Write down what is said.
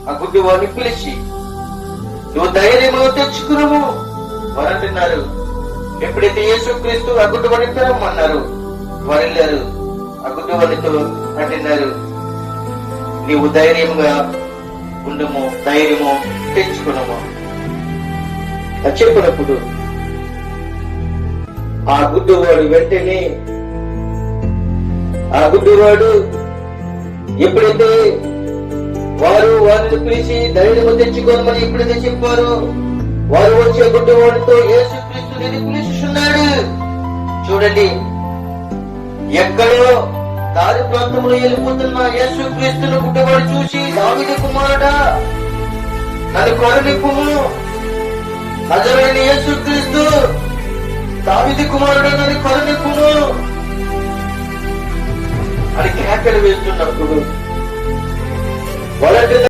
ఆ గుడ్డివాడిని పిలిచి, నువ్వు ధైర్యము తెచ్చుకున్నాము వారు అంటున్నారు. ఎప్పుడైతే యేసుక్రీస్తు ఆ గుడ్డివాడిని తెరవమన్నారు, వారు వెళ్ళారు. ఆ గుడ్డివాడితో అంటున్నారు, నీవు ధైర్యముగా ఉండము, ధైర్యము తెచ్చుకున్నాము అని చెప్పినప్పుడు ఆ గుడ్డివాడు వెంటనే, ఆ గుడ్డివాడు ఎప్పుడైతే వారిని పిలిచి ధైర్యము తెచ్చుకోమని ఎప్పుడైతే చెప్పారో, వారు వచ్చే గుడ్డివాడితో యేసుక్రీస్తుని పిలుస్తున్నాడు. చూడండి, ఎక్కడో దారి ప్రాంతంలో వెళ్ళిపోతున్న యేసుక్రీస్తును గుడ్డివాడు చూసి, దావీదు కుమారుడా నన్ను కరుణింపుము, నజరేయుడైన యేసుక్రీస్తు దావీదు కుమారుడా నన్ను కరుణింపుము అని కేకలు వేస్తున్నప్పుడు వాళ్ళ